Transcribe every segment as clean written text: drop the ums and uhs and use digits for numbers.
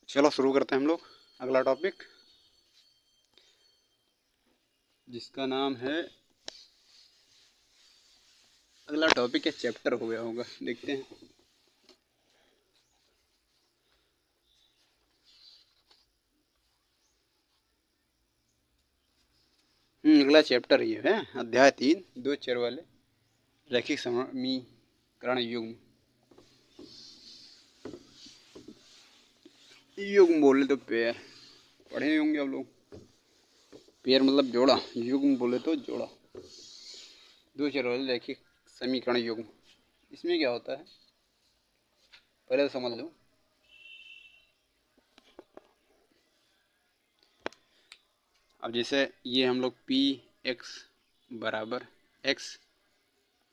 चलो शुरू करते हैं हम लोग अगला टॉपिक, जिसका नाम है, अगला टॉपिक है चैप्टर हो गया होगा, देखते हैं। अगला चैप्टर ये है अध्याय 3, दो चर वाले रैखिक समीकरण युग्म। युग्म बोले तो पेयर, पढ़े होंगे आप लोग। पेयर मतलब जोड़ा, युग्म बोले तो जोड़ा। दो चर वाले रैखिक समीकरण युग्म, इसमें क्या होता है पहले तो समझ लो। अब जैसे ये हम लोग पी एक्स बराबर एक्स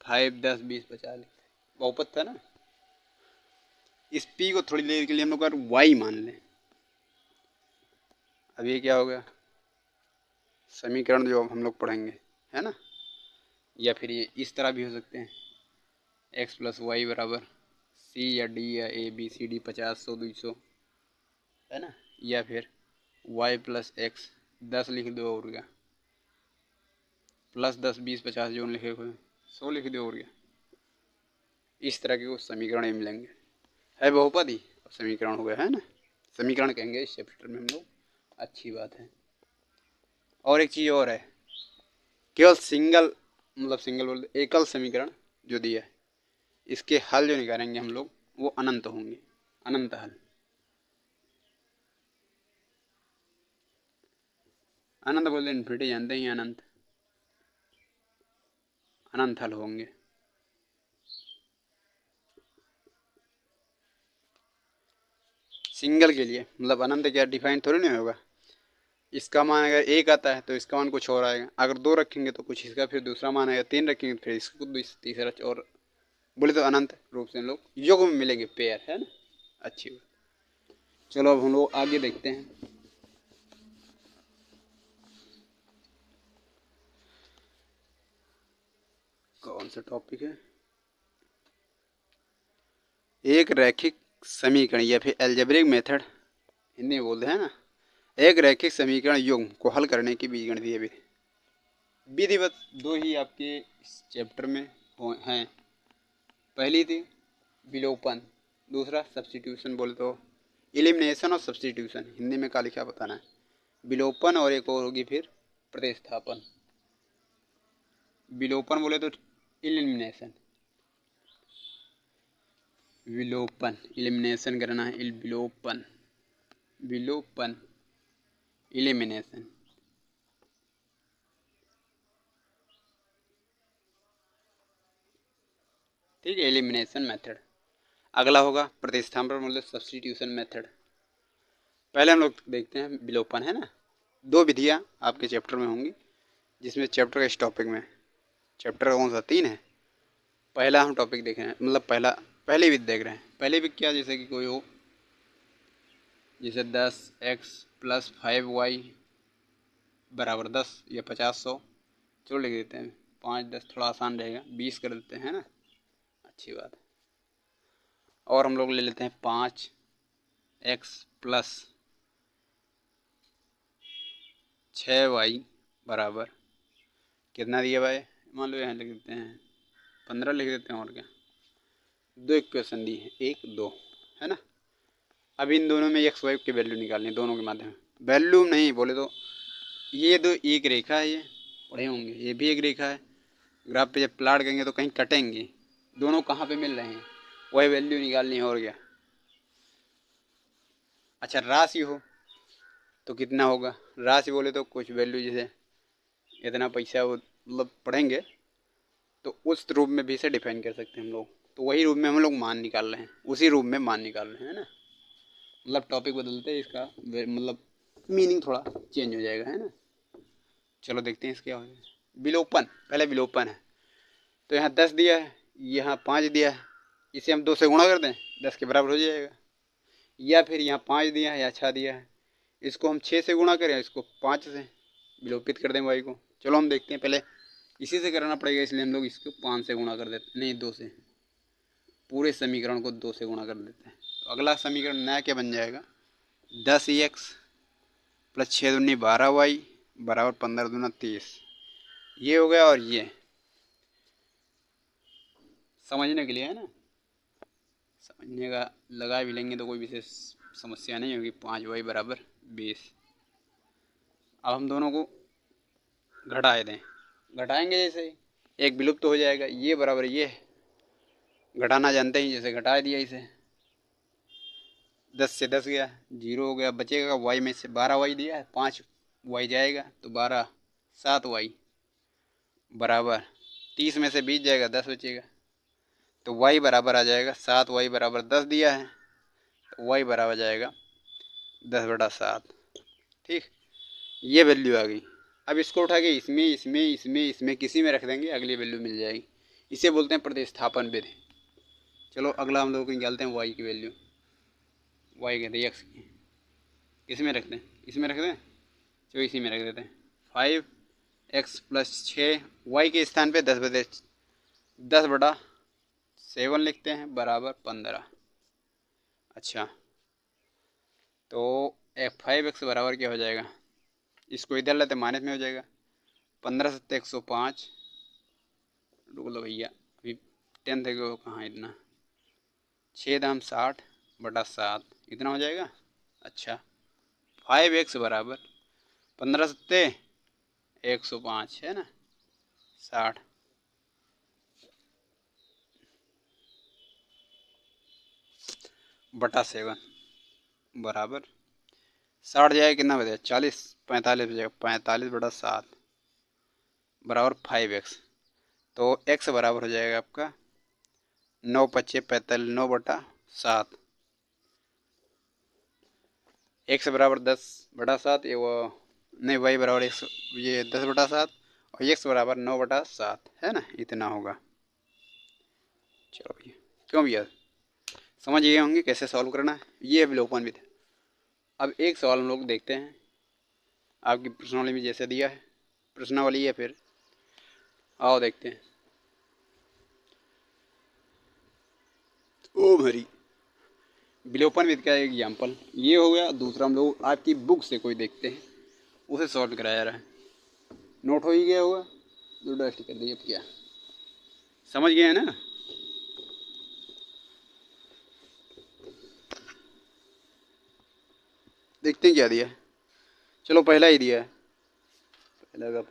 5 10 20 50 बहुपद था ना। इस पी को थोड़ी देर के लिए हम लोग अगर वाई मान लें, अब ये क्या हो गया समीकरण जो हम लोग पढ़ेंगे, है ना। या फिर ये इस तरह भी हो सकते हैं, एक्स प्लस वाई बराबर सी या डी या ए बी सी डी 50 100 200, है ना। या फिर वाई प्लस एक्स 10 लिख दो और क्या, प्लस 10 20 50 जो लिखे हुए 100 लिख दो और क्या। इस तरह के कुछ समीकरण मिलेंगे, है बहुपद ही समीकरण हो गया, है ना। समीकरण कहेंगे इस चैप्टर में हम लोग, अच्छी बात है। और एक चीज़ और है, केवल सिंगल मतलब सिंगल बोलते एकल समीकरण जो दिया है, इसके हल जो निकालेंगे हम लोग वो अनंत होंगे, अनंत हल। अनंत बोलते इन्फिनिटी, जानते ही अनंत, अनंत हल होंगे। सिंगल के लिए मतलब अनंत क्या डिफाइन थोड़ी नहीं होगा। इसका मान अगर एक आता है तो इसका मान कुछ और आएगा, अगर दो रखेंगे तो कुछ इसका फिर दूसरा मान आएगा, तीन रखेंगे फिर इसका तीसरा, और बोले तो अनंत रूप से हम लोग युग में मिलेंगे, पेयर, है ना। अच्छी बात। चलो अब हम लोग आगे देखते हैं। कौन सा टॉपिक है, एक रैखिक समीकरण या फिर एल्जेब्रिक मेथड हिंदी में बोलते हैं ना। एक रैखिक समीकरण युग्म को हल करने की बीजगणितीय विधि। विधिवत दो ही आपके इस चैप्टर में हैं। पहली थी विलोपन, दूसरा सब्स्टिट्यूशन, बोले तो एलिमिनेशन और सब्स्टिट्यूशन, हिंदी में क्या लिखा बताना है। विलोपन और एक और होगी फिर प्रतिस्थापन। विलोपन बोले तो एलिमिनेशन, विलोपन एलिमिनेशन करना है, विलोपन विलोपन एलिमिनेशन। ठीक है, एलिमिनेशन मेथड। अगला होगा प्रतिस्थापन मतलब सब्स्टिट्यूशन मेथड। पहले हम लोग देखते हैं विलोपन, है ना। दो विधियाँ आपके चैप्टर में होंगी, जिसमें चैप्टर का इस टॉपिक में, चैप्टर कौन सा 3 है। पहला हम टॉपिक देख रहे हैं, मतलब पहली विधि देख रहे हैं। पहली विधि क्या, जैसे कि कोई हो, जैसे 10x प्लस 5y बराबर 10 या 50 100, चलो लिख देते हैं 5 10, थोड़ा आसान रहेगा, 20 कर देते हैं, है ना। अच्छी बात है। और हम लोग ले लेते हैं 5x प्लस 6y बराबर कितना दिया भाई, मान लो यहाँ लिख देते हैं 15 लिख देते हैं, और क्या। दो इक्वेशन दी है 1 2, है ना। अब इन दोनों में एक्स वाई की वैल्यू निकालनी है, दोनों के माध्यम वैल्यू नहीं बोले तो ये दो एक रेखा है, ये पढ़े होंगे, ये भी एक रेखा है। ग्राफ पे जब प्लाट करेंगे तो कहीं कटेंगे, दोनों कहाँ पे मिल रहे हैं वही वैल्यू निकालनी है, और क्या। अच्छा राशि हो तो कितना होगा, राशि बोले तो कुछ वैल्यू, जैसे इतना पैसा वो मतलब पढ़ेंगे तो उस रूप में भी इसे डिफाइन कर सकते हैं हम लोग। तो वही रूप में हम लोग मान निकाल रहे हैं, उसी रूप में मान निकाल रहे हैं, है ना। मतलब टॉपिक बदलते हैं, इसका मतलब मीनिंग थोड़ा चेंज हो जाएगा, है ना। चलो देखते हैं इसके क्या विलोपन। पहले विलोपन है तो यहाँ 10 दिया है, यहाँ 5 दिया है, इसे हम 2 से गुणा कर दें 10 के बराबर हो जाएगा। या फिर यहाँ 5 दिया है या 6 दिया है, इसको हम 6 से गुणा करें, इसको 5 से विलोपित कर दें वाई को। चलो हम देखते हैं, पहले इसी से करना पड़ेगा, इसलिए हम लोग इसको 5 से गुणा कर देते, नहीं 2 से, पूरे समीकरण को 2 से गुणा कर देते हैं। तो अगला समीकरण नया क्या बन जाएगा, 10x प्लस 6 दूनी 12y बराबर 15 दूना 30। ये हो गया। और ये समझने के लिए है ना, समझने का लगा भी लेंगे तो कोई विशेष समस्या नहीं होगी। 5y बराबर 20। अब हम दोनों को घटाए दें, घटाएंगे जैसे ही एक विलुप्त हो जाएगा। ये बराबर ये घटाना जानते ही, जैसे घटा दिया इसे, 10 से 10 गया, 0 हो गया। बचेगा y में से 12y दिया है, 5y जाएगा तो 12, 7y बराबर 30 में से 20 जाएगा, 10 बचेगा। तो y बराबर आ जाएगा 7y बराबर 10 दिया है, तो y बराबर जाएगा 10/7। ठीक, ये वैल्यू आ गई। अब इसको उठा के इसमें इसमें इसमें इसमें किसी में रख देंगे, अगली वैल्यू मिल जाएगी। इसे बोलते हैं प्रतिस्थापन विधि। चलो अगला हम लोग निकालते हैं y की वैल्यू। y कहते हैं x की, किस में रख दें, इसमें रख दें, चलो इसी में रख देते हैं। 5x प्लस 6 y के स्थान पे 10/7 लिखते हैं बराबर 15। अच्छा, तो 5x बराबर क्या हो जाएगा, इसको इधर लेते माइनस में हो जाएगा। 15 7 105। रुक लो भैया, अभी 10 थे कहाँ इतना, 6 दाम 60/7 इतना हो जाएगा। अच्छा, 5x बराबर 15 7 105 है ना, 60 बटा 7 बराबर 60 जाएगा, कितना बचेगा 40, 45 बचेगा, 45/7 बराबर 5x। तो x बराबर हो जाएगा आपका 9 5 45, 9/7। x बराबर 10/7, ये वो नहीं, y बराबर 100, ये 10/7 और x बराबर 9/7 है ना, इतना होगा। चलो भैया, क्यों भैया, समझ गए होंगे कैसे सॉल्व करना है। ये अवलोकन भी था। अब एक सवाल हम लोग देखते हैं, आपकी प्रश्नावली में जैसे दिया है, प्रश्नावली है, फिर आओ देखते हैं। ओ भरी विलोपन विधि का एग्जाम्पल ये हो गया। दूसरा हम लोग आपकी बुक से कोई देखते हैं, उसे सॉल्व कराया रहा है। नोट हो ही गया होगा, दो डस्ट कर दिए। क्या समझ गए हैं ना। देखते हैं क्या दिया है। चलो पहला ही दिया है, पहला का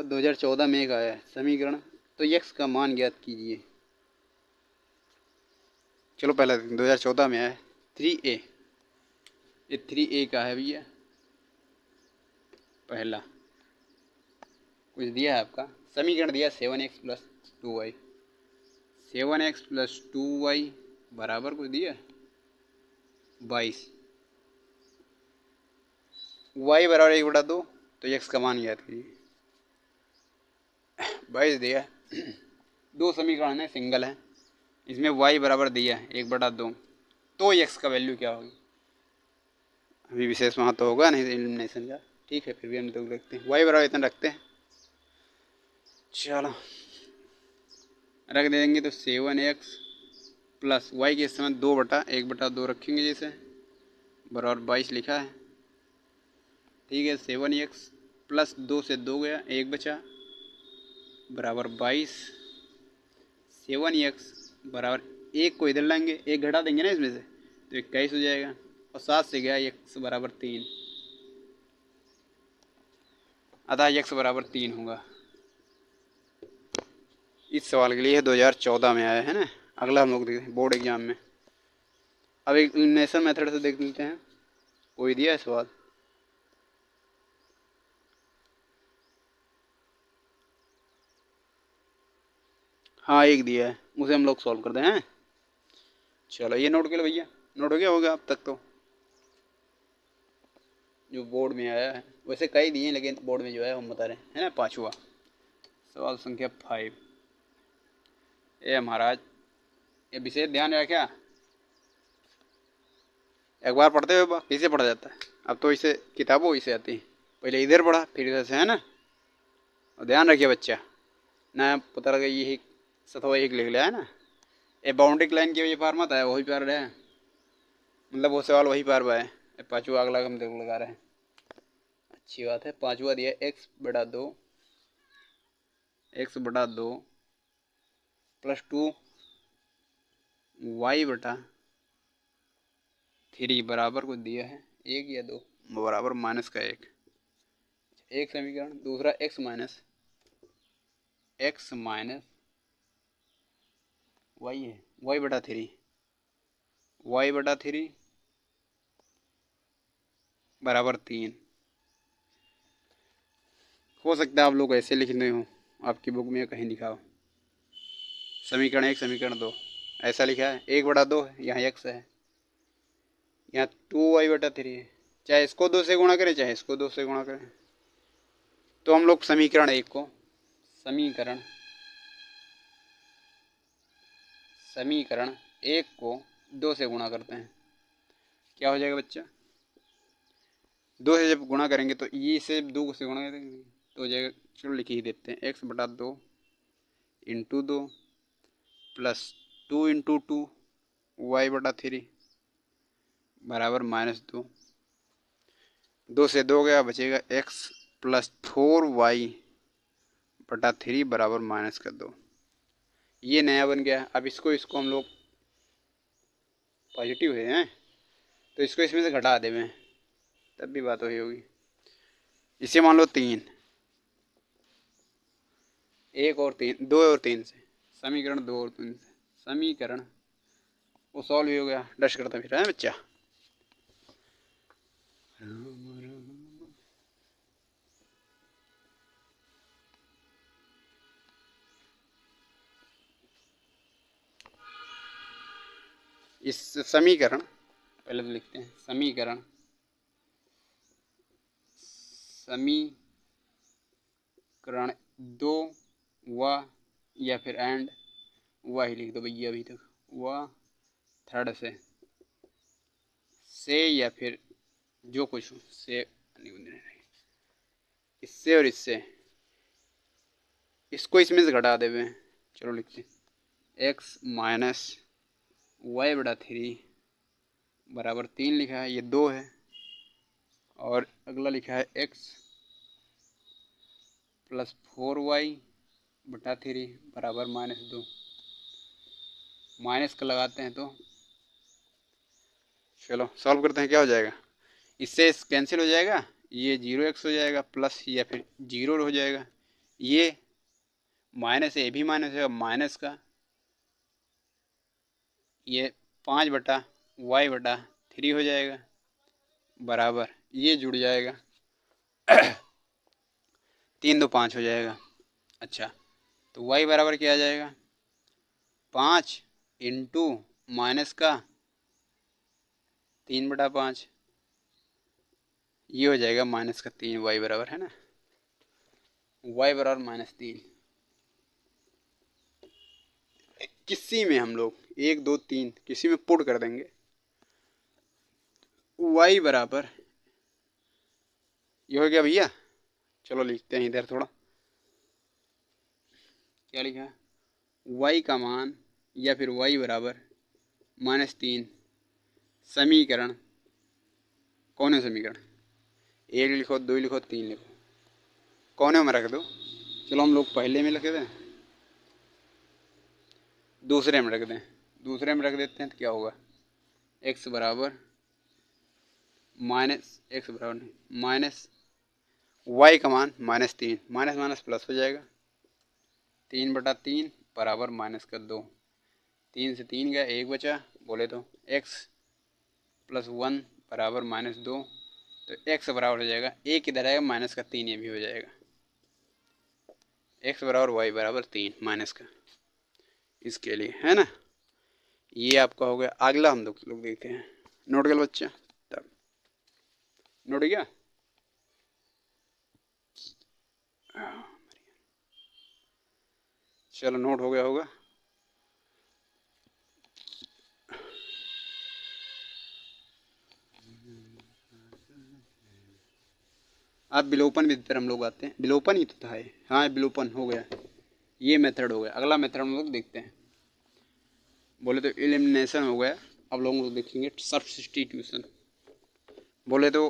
2014 में एक आया है समीकरण। तो x का मान ज्ञात कीजिए। चलो पहला 2014 में आया है 3a। ये 3a का है भैया। पहला कुछ दिया है आपका समीकरण दिया 7x plus 2y, 7x plus 2y बराबर कुछ दिया 22। y बराबर 1/2, तो x का मान याद कीजिए। 22 दिया। दो समीकरण है, सिंगल है, इसमें y बराबर दिया है 1/2, तो x का वैल्यू क्या होगी। अभी विशेष वहाँ तो होगा नहीं एलिमिनेशन का, ठीक है, फिर भी हम लोग देखते हैं। y बराबर इतना रखते हैं। चलो रख देंगे, तो 7x प्लस y के समय 2/1/2 रखेंगे, जैसे बराबर 22 लिखा है। ठीक है, 7x प्लस 2 से 2 गया, 1 बचा बराबर 22। 7x बराबर 1 को इधर लाएंगे, 1 घटा देंगे ना इसमें से, तो 21 हो जाएगा। और 7 से गया x बराबर 3, अतः x बराबर 3 होगा। इस सवाल के लिए 2014 में आया है ना। अगला हम लोग देखते हैं बोर्ड एग्जाम में। अब एक एलिमिनेशन मेथड से देख लेते हैं, कोई दिया है सवाल। हाँ एक दिया है, उसे हम लोग सॉल्व करते हैं। चलो ये नोट कर लो भैया, नोट हो गया होगा अब तक तो, जो बोर्ड में आया है। वैसे कई दिए हैं, लेकिन बोर्ड में जो है हम बता रहे हैं, है ना। 5वां सवाल संख्या 5। ए महाराज, ये विशेष ध्यान रखा, एक बार पढ़ते हुए कैसे पढ़ा जाता है। अब तो इसे किताबों इसे आती है, पहले इधर पढ़ा फिर इधर से, है ना। और ध्यान रखिए बच्चा, ना पता लगा यही सतवा एक लिख लिया है ना। ये बाउंड्री लाइन की वही पार मत है, वही पार है, मतलब वो सवाल वही पार है। पाँचवा अगला हम देखो लगा रहे हैं, अच्छी बात है। पाँचवा दिया x बटा 2 प्लस 2 y बटा 3 बराबर को दिया है 1 या 2 बराबर माइनस का 1, एक समीकरण। दूसरा x माइनस y है, y बटा 3 बराबर 3। हो सकता है आप लोग ऐसे लिखने हो, आपकी बुक में कहीं लिखा हो समीकरण 1 समीकरण 2 ऐसा लिखा है, 1 बटा 2 है, यहाँ x है, यहाँ 2y बटा 3 है। चाहे इसको 2 से गुणा करें चाहे इसको 2 से गुणा करें, तो हम लोग समीकरण 1 को समीकरण 1 को 2 से गुणा करते हैं, क्या हो जाएगा बच्चा? 2 से जब गुणा करेंगे तो ये से 2 से गुणा करेंगे तो हो जाएगा, चलो लिख ही देते हैं, x बटा 2 इंटू 2 प्लस 2 इंटू 2 y बटा 3 बराबर माइनस 2। 2 से 2 गया, बचेगा x प्लस 4y बटा 3 बराबर माइनस का 2। ये नया बन गया। अब इसको हम लोग पॉजिटिव है तो इसको इसमें से घटा देवें तब भी बात वही होगी। इसे मान लो 3, 1 और 3, 2 और 3 से समीकरण 2 और 3 से समीकरण वो सॉल्व ही हो गया। डश करता फिर है बच्चा। इस समीकरण पहले तो लिखते हैं, समीकरण 2 व या फिर एंड व ही लिख दो भैया, अभी तक व थर्ड से या फिर जो कुछ हो से, इससे और इससे इसको इसमें से घटा देवे। चलो लिखते हैं, x माइनस वाई बटा 3 बराबर 3 लिखा है, ये 2 है, और अगला लिखा है x प्लस 4y बटा 3 बराबर माइनस 2। माइनस का लगाते हैं तो चलो सॉल्व करते हैं, क्या हो जाएगा? इससे कैंसिल हो जाएगा, ये 0x हो जाएगा प्लस या फिर 0 हो जाएगा, ये माइनस है, ये भी माइनस है, माइनस का ये 5 बटा y बटा 3 हो जाएगा बराबर ये जुड़ जाएगा 3 2 5 हो जाएगा। अच्छा तो y बराबर क्या आ जाएगा? 5 इंटू माइनस का 3 बटा 5, ये हो जाएगा माइनस का 3, y बराबर है ना, y बराबर माइनस 3। किसी में हम लोग 1 2 3 किसी में पुट कर देंगे, y बराबर ये हो गया भैया। चलो लिखते हैं इधर थोड़ा, क्या लिखा है? y का मान या फिर y बराबर माइनस 3 समीकरण, कौन है समीकरण? 1 लिखो, 2 लिखो, 3 लिखो, कोने में रख दो। चलो हम लोग पहले में लिख दें, दूसरे में रख दें, दूसरे में रख देते हैं तो क्या होगा? x बराबर माइनस y का मान माइनस 3, माइनस माइनस प्लस हो जाएगा, 3 बटा 3 बराबर माइनस का 2। 3 से 3 गया, 1 बचा, बोले तो x प्लस 1 बराबर माइनस 2, तो x बराबर हो जाएगा, एक इधर आएगा माइनस का 3, ये भी हो जाएगा, x बराबर y बराबर 3 माइनस का, इसके लिए है ना। ये आपका हो गया। अगला हम लोग देखते हैं, नोट कर बच्चा, तब नोट गया। चलो नोट हो गया होगा। अब विलोपन विधि हम लोग आते हैं, विलोपन ही तो था ये, हाँ विलोपन हो गया, ये मेथड हो गया। अगला मेथड हम लोग देखते हैं, बोले तो एलिमिनेशन हो गया। अब लोग देखेंगे सब्स्टिट्यूशन। बोले तो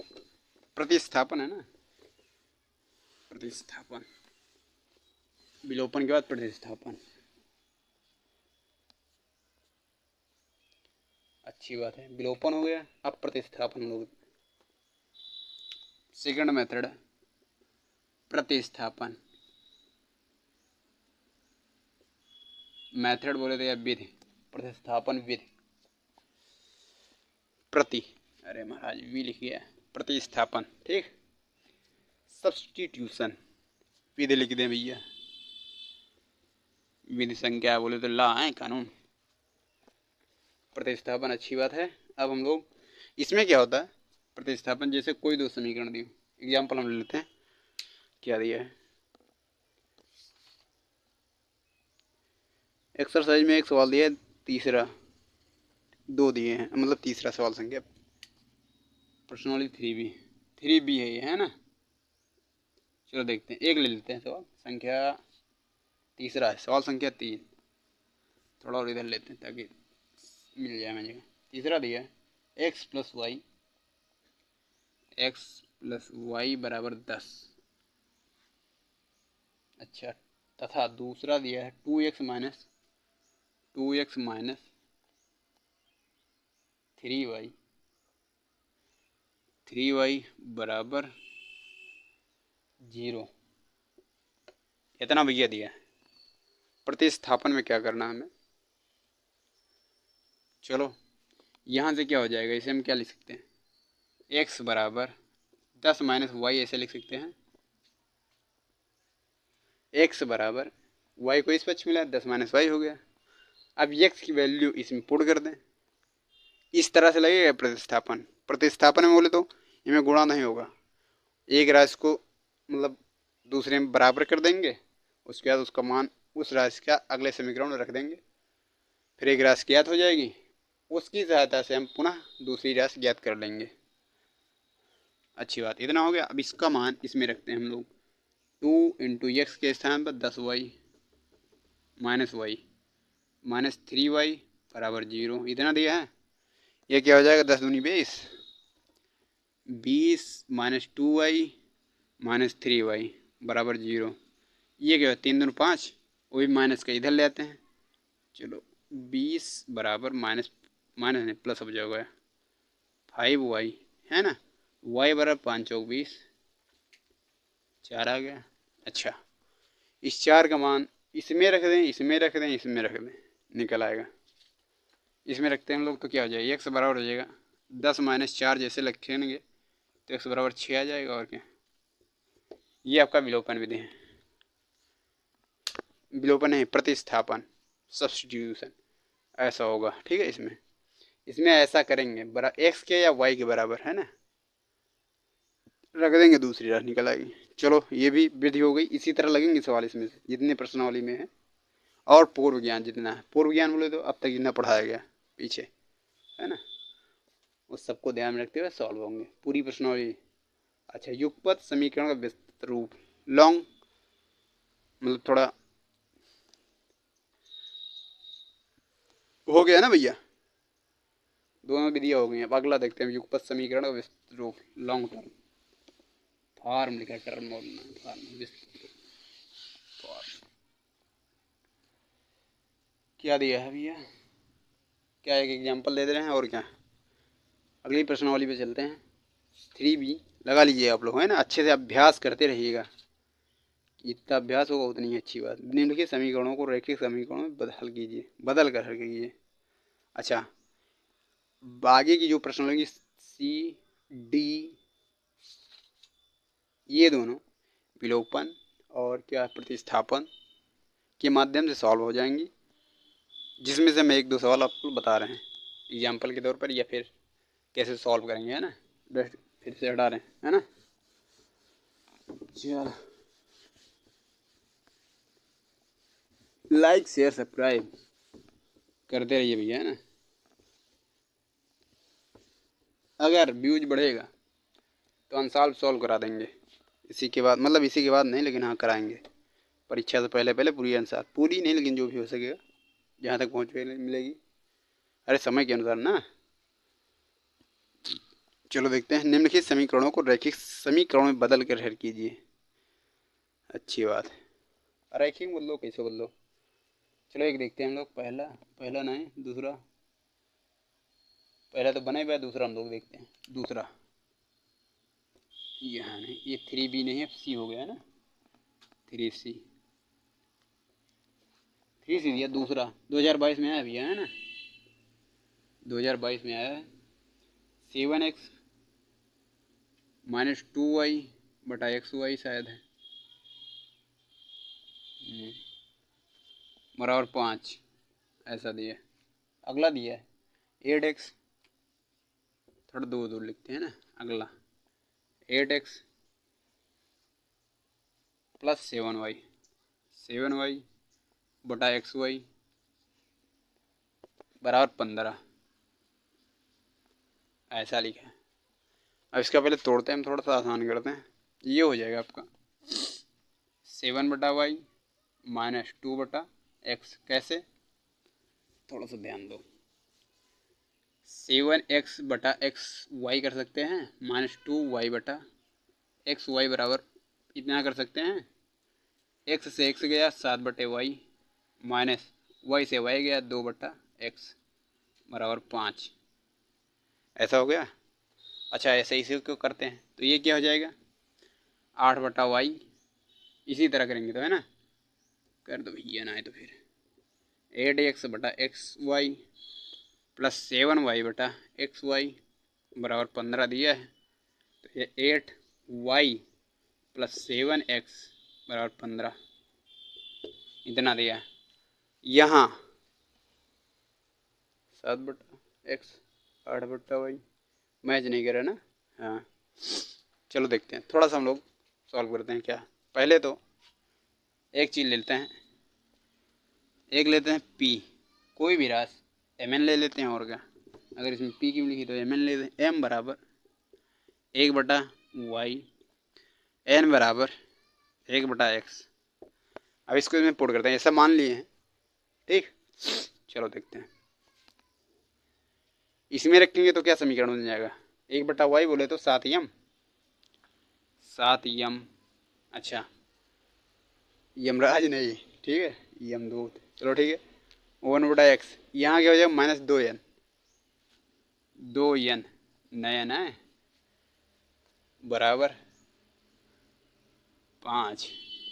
प्रतिस्थापन है ना, प्रतिस्थापन, विलोपन के बाद प्रतिस्थापन। अच्छी बात है, विलोपन हो गया, अब प्रतिस्थापन लोग। सेकंड मेथड प्रतिस्थापन, मेथड बोले थे या विधि, प्रतिस्थापन विधि। प्रति, अरे महाराज वी लिख गया, प्रतिस्थापन, ठीक। सब्स्टिट्यूशन विधि लिख दें भैया, विधि संख्या बोले तो ला है कानून। प्रतिस्थापन अच्छी बात है। अब हम लोग इसमें क्या होता है प्रतिस्थापन, जैसे कोई दो समीकरण दिए, एग्जाम्पल हम ले लेते हैं। क्या दिया है एक्सरसाइज में, एक सवाल दिया है, तीसरा दो दिए हैं, मतलब तीसरा सवाल संख्या पर्सनली 3B है ये, है ना। चलो देखते हैं, एक ले लेते हैं सवाल संख्या, तीसरा है सवाल संख्या 3, थोड़ा और इधर लेते हैं ताकि मिल जाए मुझे। तीसरा दिया है x प्लस वाई बराबर 10। अच्छा, तथा दूसरा दिया है 2x माइनस 3y बराबर 0। इतना भैया दिया है। प्रतिस्थापन में क्या करना है हमें, चलो यहाँ से क्या हो जाएगा, इसे हम क्या लिख सकते हैं, x बराबर 10 माइनस वाई, ऐसे लिख सकते हैं। x बराबर y को इस पक्ष मिला, 10 माइनस वाई हो गया। अब x की वैल्यू इसमें पुट कर दें, इस तरह से लगेगा प्रतिस्थापन। प्रतिस्थापन में बोले तो इनमें गुणा नहीं होगा, एक राशि को मतलब दूसरे में बराबर कर देंगे, उसके बाद उसका मान उस राशि का अगले समीकरण में रख देंगे, फिर एक राशि ज्ञात हो जाएगी, उसकी सहायता से हम पुनः दूसरी राशि ज्ञात कर लेंगे। अच्छी बात, इतना हो गया। अब इसका मान इसमें रखते हैं हम लोग, 2 इंटू एक्स के स्थान पर 10y minus Y minus 3y बराबर 0, इतना दिया है। यह क्या हो जाएगा, 10 दूनी 20 माइनस 2y माइनस 3y बराबर 0। ये क्या है, 3 दूनी 5, वो भी माइनस का इधर ले आते हैं। चलो 20 बराबर माइनस नहीं प्लस हो जाएगा 5y, है ना। y बराबर 5 चौक 20, 4 आ गया। अच्छा, इस 4 का मान इसमें रख दें, इसमें रख दें, इसमें रख दें, निकल आएगा। इसमें रखते हैं हम लोग तो क्या हो जाएगा, x बराबर हो जाएगा 10 माइनस 4, जैसे रखेंगे तो x बराबर 6 आ जाएगा। और क्या, ये आपका विलोपन विधि है, विलोपन नहीं प्रतिस्थापन, सब्स्टिट्यूशन ऐसा होगा, ठीक है। इसमें ऐसा करेंगे, x के या y के बराबर, है ना, रख देंगे, दूसरी राशि निकल आएगी। चलो ये भी विधि हो गई। इसी तरह लगेंगे सवाल इसमें से जितने प्रश्नावली में है, और पूर्व ज्ञान जितना है। पूर्व ज्ञान बोले तो अब तक जितना पढ़ाया गया पीछे, है ना, उस सबको ध्यान में रखते हुए सॉल्व होंगे पूरी प्रश्नावली। अच्छा, युगपत समीकरण का विस्तृत रूप, लॉन्ग मतलब थोड़ा हो गया ना भैया, दोनों विधियाँ हो गई हैं। अब अगला देखते हैं, युगपत समीकरण का विस्तृत रूप, लॉन्ग टर्म, फॉर्म लिखा, टर्म बोलना, फॉर्म विस्तृत फॉर्म। क्या दिया है भैया, क्या एक एग्जाम्पल दे रहे हैं, और क्या। अगली प्रश्नावली पे चलते हैं। 3B लगा लीजिए आप लोग, है ना, अच्छे से अभ्यास करते रहिएगा, जितना अभ्यास होगा उतनी ही अच्छी बात। निम्नलिखित समीकरणों को रैखिक समीकरणों में बदल कर हल कीजिए। अच्छा, आगे की जो प्रश्न होगी C, D, ये दोनों विलोपन और क्या प्रतिस्थापन के माध्यम से सॉल्व हो जाएंगी, जिसमें से मैं एक दो सवाल आपको बता रहे हैं एग्जाम्पल के तौर पर, या फिर कैसे सॉल्व करेंगे, है ना। बेस्ट फिर से हटा रहे हैं, है ना। चलो, लाइक शेयर सब्सक्राइब करते रहिए भैया, है ना। अगर व्यूज बढ़ेगा तो अनसॉल्व सॉल्व करा देंगे इसी के बाद, मतलब इसी के बाद नहीं, लेकिन हाँ कराएंगे परीक्षा से पहले पूरी आंसर, पूरी नहीं लेकिन जो भी हो सकेगा, जहाँ तक पहुँच मिलेगी, अरे समय के अनुसार ना। चलो देखते हैं, निम्नलिखित समीकरणों को रैखिक समीकरणों में बदल कर हल कीजिए। अच्छी बात है, रैखिक बदलो कैसे बदलो। चलो एक देखते हैं हम लोग, पहला नहीं दूसरा, पहला तो बना ही हुआ, दूसरा हम लोग देखते हैं। दूसरा यहाँ नहीं, ये 3b नहीं है, सी हो गया ना, 3c दिया। दूसरा 2022 में आया भैया, है ना, 2022 में आया है। 7x माइनस 2y बटा XY शायद है, बराबर 5 ऐसा दिया। अगला दिया है 8x, थोड़ा दूर दूर लिखते हैं ना। अगला 8x प्लस 7y बटा XY बराबर 15 ऐसा लिखा है। अब इसका पहले तोड़ते हैं हम, थोड़ा सा आसान करते हैं। ये हो जाएगा आपका 7 बटा वाई माइनस 2 बटा एक्स। कैसे, थोड़ा सा ध्यान दो। 7x बटा एक्स वाई कर सकते हैं, माइनस 2y बटा एक्स वाई बराबर इतना कर सकते हैं। x से x गया 7 बटे वाई, माइनस y से y गया 2 बटा एक्स बराबर 5। ऐसा हो गया। अच्छा, ऐसे इसी को करते हैं तो ये क्या हो जाएगा, 8 बटा वाई। इसी तरह करेंगे तो, है ना, कर दो भैया ना है तो फिर 8x बटा एक्स वाई प्लस 7y बटा एक्स वाई बराबर 15 दिया है। तो ये 8y प्लस 7x बराबर 15 इतना दिया है। यहाँ 7 बटा एक्स 8 बटा वाई मैच नहीं करे ना। हाँ, चलो देखते हैं, थोड़ा सा हम लोग सॉल्व करते हैं। क्या, पहले तो एक चीज़ लेते हैं, एक लेते हैं p, कोई भी राशि mn ले लेते हैं। और क्या, अगर इसमें p क्यों लिखी तो mn ले लेते हैं। m बराबर 1 बटा वाई, n बराबर 1 बटा एक्स। अब इसको इसमें पुट करते हैं, ऐसा मान लिए हैं, ठीक। चलो देखते हैं, इसमें रखेंगे तो क्या समीकरण बन जाएगा। 1 बटा वाई बोले तो 7m, अच्छा यमराज नहीं, ठीक है, यमदूत, चलो ठीक है। 1 बटा एक्स, यहाँ क्या हो जाएगा, माइनस 2n नयन है बराबर 5।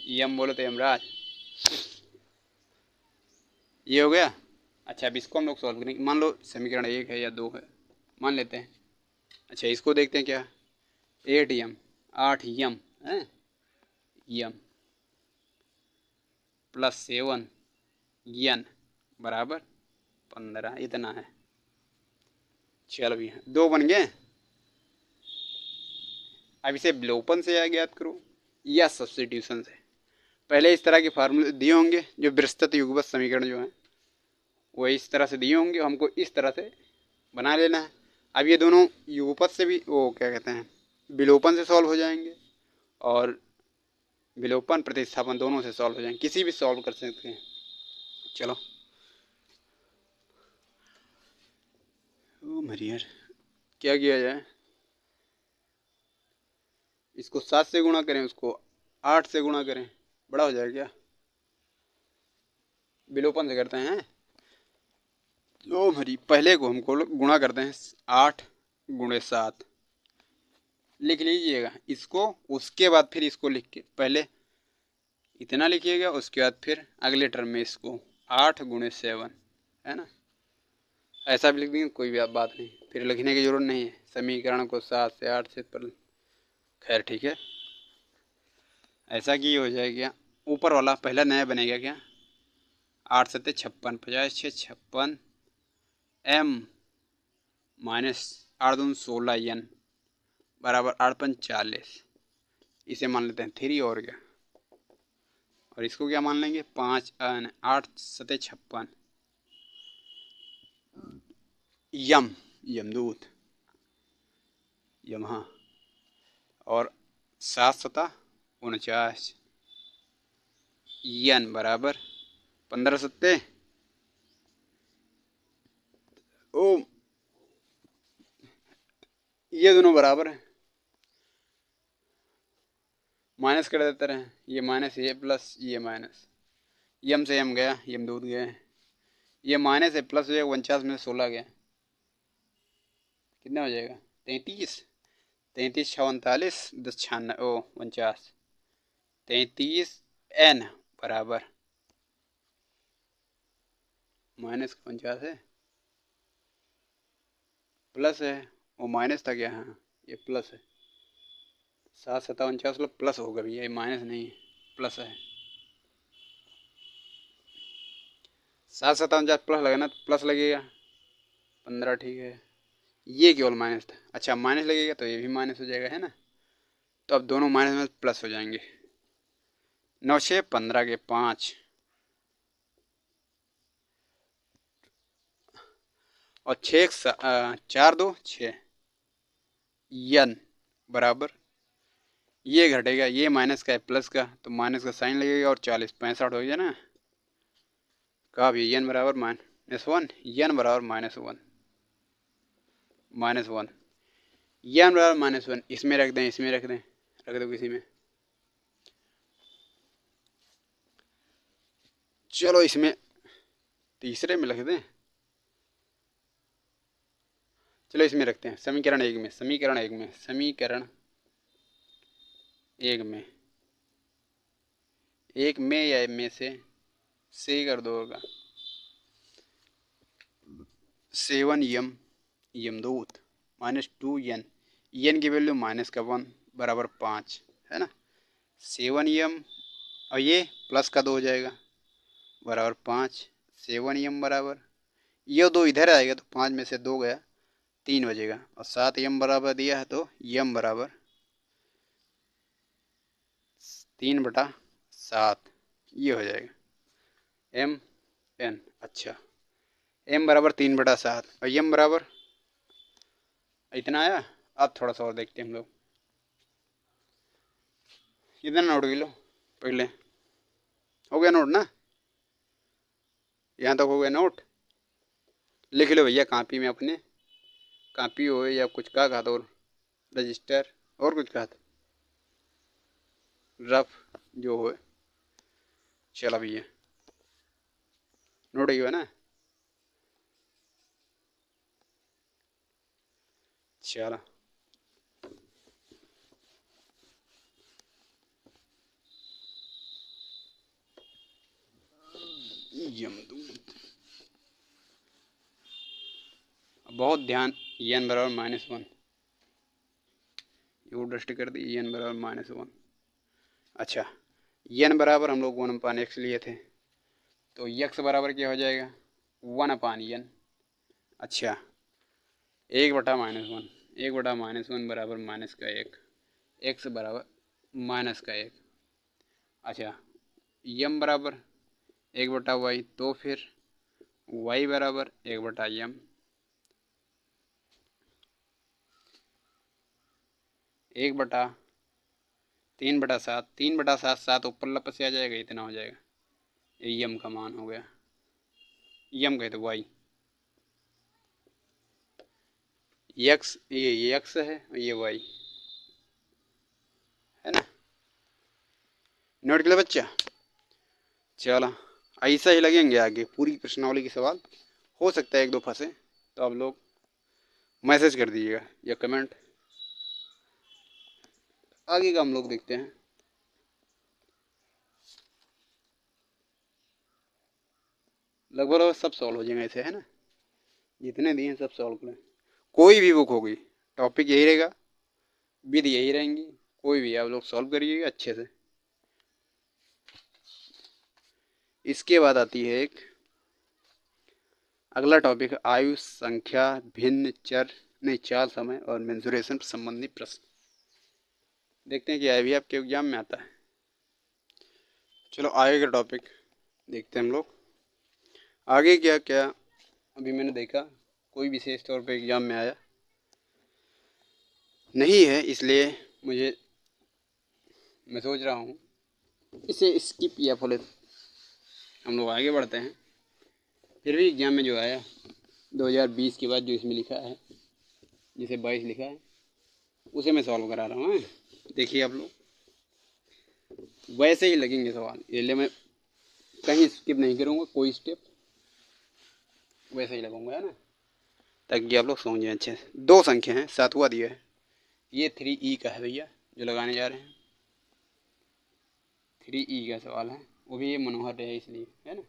यम बोलो तो यमराज, ये हो गया। अच्छा, अब इसको हम लोग सॉल्व करेंगे। मान लो समीकरण 1 है या 2 है, मान लेते हैं। अच्छा, इसको देखते हैं क्या, 8m 8m है, यम प्लस 7n बराबर 15 इतना है। चलो भैया, 2 बन गए। अब इसे विलोपन से या ज्ञात करो या सब्स्टिट्यूशन से। पहले इस तरह के फार्मूले दिए होंगे, जो विस्तृत युगपत समीकरण जो है वो इस तरह से दिए होंगे, हमको इस तरह से बना लेना है। अब ये दोनों युगपत से भी, वो क्या कहते हैं, विलोपन से सॉल्व हो जाएंगे, और विलोपन प्रतिस्थापन दोनों से सॉल्व हो जाएंगे, किसी भी सॉल्व कर सकते हैं। चलो ओ मरियर, क्या किया जाए, इसको 7 से गुणा करें, उसको 8 से गुणा करें, बड़ा हो जाएगा क्या, विलोपन से करते हैं। ओ मरी, पहले को हमको गुणा करते हैं, 8 गुणे 7 लिख लीजिएगा इसको, उसके बाद फिर इसको लिख के पहले इतना लिखिएगा, उसके बाद फिर अगले टर्म में इसको 8 गुणे 7, है ना, ऐसा भी लिख देंगे, कोई भी बात नहीं, फिर लिखने की जरूरत नहीं है। समीकरण को 7 से 8 से पर, खैर ठीक है, ऐसा कि हो जाएगा। ऊपर वाला पहला नया बनेगा क्या, 8 सत्ते 56, 50 6 56 m माइनस 8 दून 16 n बराबर 8 5 40। इसे मान लेते हैं 3, और क्या, और इसको क्या मान लेंगे, 5 8 सत्ते 56 यमदूत यमहा, और 7 सता 49 n बराबर 15 सत्ते ओ ये दोनों बराबर है, माइनस कर देते रहे, ये माइनस ये प्लस ये माइनस, यम से यम गया, यम दूध गया, ये माइनस है प्लस हो जाएगा, 49 में 16 गया, कितना हो जाएगा 33, 33 छः 39 10 96 ओ 49, 33 n बराबर माइनस 49 है प्लस है, वो माइनस था क्या, हाँ ये प्लस है, 7 7 49 प्लस होगा भैया, ये माइनस नहीं है प्लस है, 7 7 49 प्लस लगेगा तो प्लस लगेगा 15, ठीक है, ये केवल माइनस था, अच्छा माइनस लगेगा तो ये भी माइनस हो जाएगा, है ना, तो अब दोनों माइनस में प्लस हो जाएंगे, 9 6 15 के 5 और 4 2 6 यन बराबर, ये घटेगा, ये माइनस का है प्लस का, तो माइनस का साइन लगेगा और 40 65 हो गया ना, कहा भी यन बराबर -1, यन बराबर -1, -1 यन बराबर -1, इसमें रख दें, इसमें रख दें, रख दो किसी में, चलो इसमें तीसरे में रख दें, चलो इसमें रखते हैं, समीकरण एक में, समीकरण एक में, समीकरण एक में, एक में या में से कर दो होगा, 7 यम दूत -2 यन की वैल्यू माइनस का 1 बराबर 5 है ना, 7 यम और ये प्लस का 2 हो जाएगा बराबर 5, 7 यम बराबर, ये 2 इधर आएगा तो 5 में से 2 गया 3 बजेगा, और 7 यम बराबर दिया है तो यम बराबर 3/7, ये हो जाएगा एम एन, अच्छा एम बराबर 3/7 और यम बराबर इतना आया, अब थोड़ा सा और देखते हैं हम लोग, इतना नोट कर लो पहले, हो गया नोट ना, यहाँ तक हो गया नोट, लिख लो भैया कॉपी में अपने, कॉपी हो या कुछ कहा था और रजिस्टर और कुछ कहा था, रफ जो हो, चला भैया नोट ही हो ना, चला यमदूत, बहुत ध्यान, एन बराबर -1, ये डस्ट कर दी, एन बराबर -1, अच्छा एन बराबर हम लोग 1/x लिए थे, तो यक्स बराबर क्या हो जाएगा 1/n, अच्छा 1/-1, 1/-1 बराबर माइनस का 1, एक्स बराबर माइनस का 1, अच्छा यम बराबर 1/y, तो फिर y बराबर 1/m, 1/3/7, 3/7 7 ऊपर लपस से आ जाएगा, इतना हो जाएगा, ये यम का मान हो गया, यम कहे तो y, यक्स ये यक्स है ये y है ना, नोट के लिए बच्चा, चलो ऐसा ही लगेंगे आगे पूरी प्रश्नावली के सवाल, हो सकता है 1 2 फंसे तो आप लोग मैसेज कर दीजिएगा या कमेंट, आगे का हम लोग देखते हैं, लगभग सब सॉल्व हो जाएंगे ऐसे, है ना, जितने दिए हैं सब सॉल्व करें, कोई भी बुक होगी टॉपिक यही रहेगा, विधि यही रहेंगी, कोई भी आप लोग सॉल्व करिएगा अच्छे से, इसके बाद आती है एक अगला टॉपिक, आयु संख्या भिन्न चर नहीं चाल समय और मेंसुरेशन संबंधी प्रश्न, देखते हैं कि आया भी आपके एग्जाम में आता है, चलो आगे का टॉपिक देखते हैं हम लोग, आगे क्या क्या अभी मैंने देखा कोई विशेष तौर पे एग्जाम में आया नहीं है, इसलिए मैं सोच रहा हूँ इसे स्किप या फॉलो, हम लोग आगे बढ़ते हैं, फिर भी एग्जाम में जो आया 2020 के बाद जो इसमें लिखा है, जिसे 22 लिखा है उसे मैं सॉल्व करा रहा हूँ। देखिए आप लोग वैसे ही लगेंगे सवाल, इसलिए मैं कहीं स्किप नहीं करूँगा, कोई स्टेप वैसे ही लगूंगा, है ना, ताकि आप लोग समझें अच्छे से। दो संख्या हैं, सातवां दिया है, ये 3e का है भैया जो लगाने जा रहे हैं। 3e का सवाल है, वो भी ये मनोहर है इसलिए, है ना।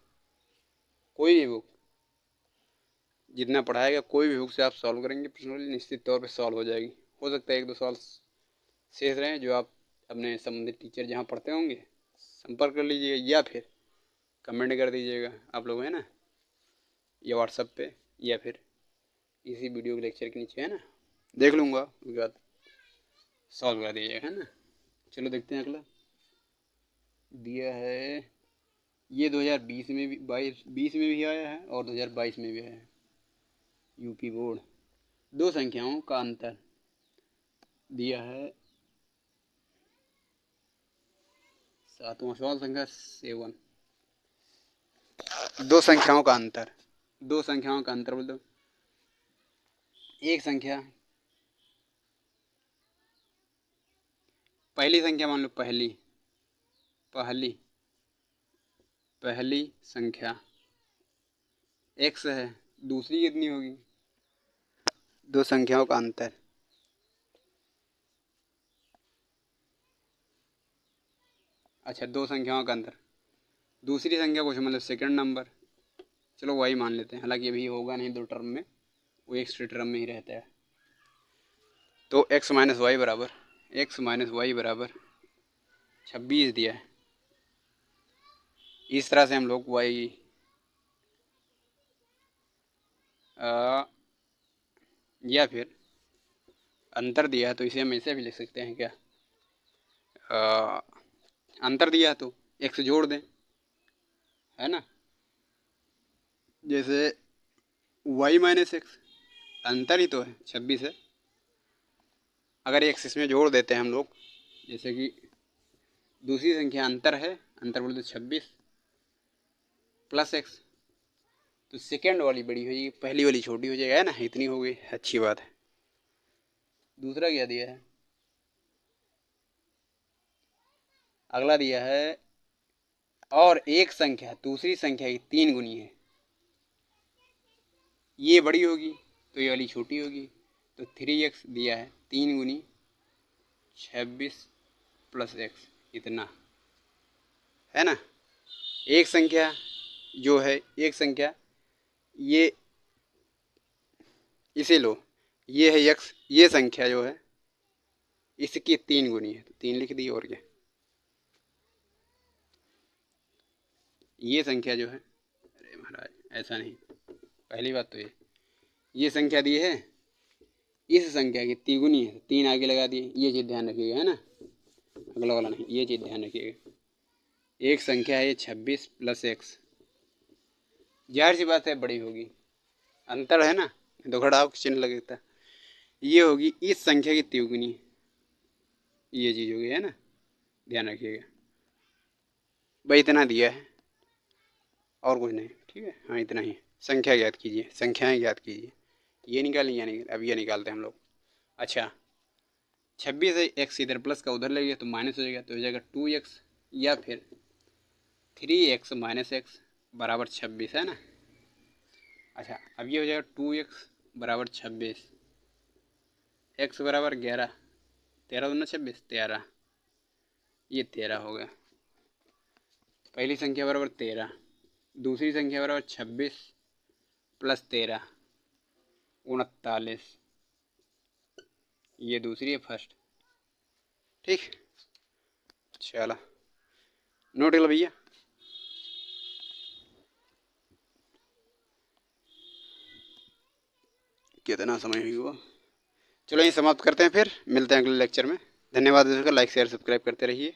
कोई भी बुक जितना पढ़ाएगा, कोई भी बुक से आप सॉल्व करेंगे पर्सनली, निश्चित तौर पे सॉल्व हो जाएगी। हो सकता है एक दो सवाल शेष रहें जो आप अपने संबंधित टीचर जहाँ पढ़ते होंगे संपर्क कर लीजिएगा, या फिर कमेंट कर दीजिएगा आप लोग, है ना, या व्हाट्सएप पे, या फिर इसी वीडियो के लेक्चर के नीचे, है ना, देख लूँगा, उसके बाद सॉल्व कर दीजिएगा, है ना। चलो देखते हैं अगला दिया है, ये 2020 में भी 20 में भी आया है और 2022 में भी आया है, यूपी बोर्ड। दो संख्याओं का अंतर दिया है, सातवां सवाल संख्या 7। दो संख्याओं का अंतर, दो संख्याओं का अंतर बोल दो। एक संख्या, पहली संख्या मान लो, पहली पहली पहली संख्या x है, दूसरी कितनी होगी। दो संख्याओं का अंतर, अच्छा दो संख्याओं का अंतर, दूसरी संख्या कुछ मतलब सेकंड नंबर, चलो वही मान लेते हैं, हालांकि अभी होगा नहीं दो टर्म में, वो एक स्ट्रेट टर्म में ही रहता है। तो x माइनस वाई बराबर, x माइनस वाई बराबर 26 दिया है। इस तरह से हम लोग y या फिर अंतर दिया है तो इसे हम ऐसे भी लिख सकते हैं क्या, अंतर दिया है तो x जोड़ दें, है ना। जैसे y माइनस एक्स अंतर ही तो है, 26 है, अगर x इसमें जोड़ देते हैं हम लोग, जैसे कि दूसरी संख्या अंतर है, अंतर बोलते 26 प्लस x, तो सेकेंड वाली बड़ी हो जाएगी, पहली वाली छोटी हो जाएगा, है ना, इतनी हो गई, अच्छी बात है। दूसरा क्या दिया है, अगला दिया है, और एक संख्या दूसरी संख्या की 3 गुनी है, ये बड़ी होगी तो ये वाली छोटी होगी, तो 3x दिया है, 3 गुनी 26 प्लस x, इतना, है ना। एक संख्या जो है, एक संख्या ये, इसे लो, ये है x, ये संख्या जो है इसकी 3 गुनी है, तो 3 लिख दी, और क्या, ये संख्या जो है, अरे महाराज ऐसा नहीं, पहली बात तो ये संख्या दी है, इस संख्या की तिगुनी है, 3 आगे लगा दिए, ये चीज़ ध्यान रखिएगा, है ना, अगला वाला नहीं, ये चीज़ ध्यान रखिएगा। एक संख्या है 26 प्लस एक्स, जाहिर सी बात है बड़ी होगी, अंतर है ना, तो घटाव चिन्ह लगता है, ये होगी इस संख्या की तिगुनी, ये चीज़ होगी, है ना, ध्यान रखिएगा। भाई इतना दिया है और कुछ नहीं, ठीक है, हाँ इतना ही। संख्या ज्ञात कीजिए, संख्याएं ज्ञात कीजिए, ये निकालें या नहीं, अब ये निकालते हैं हम लोग। अच्छा 26 है, एक्स इधर प्लस का उधर ले गया तो माइनस हो जाएगा, तो हो जाएगा 2x, या फिर 3x माइनस एक्स बराबर 26, है ना। अच्छा अब ये हो जाएगा 2x बराबर 26, x बराबर 11, 13 दूना 26, 13, ये 13 हो गया। पहली संख्या बराबर 13, दूसरी संख्या बराबर 26 प्लस 13, 39, ये दूसरी है फर्स्ट, ठीक। चलो नोट लो भैया। कितना समय हुआ, चलो यहीं समाप्त करते हैं, फिर मिलते हैं अगले लेक्चर में। धन्यवाद, लाइक शेयर सब्सक्राइब करते रहिए।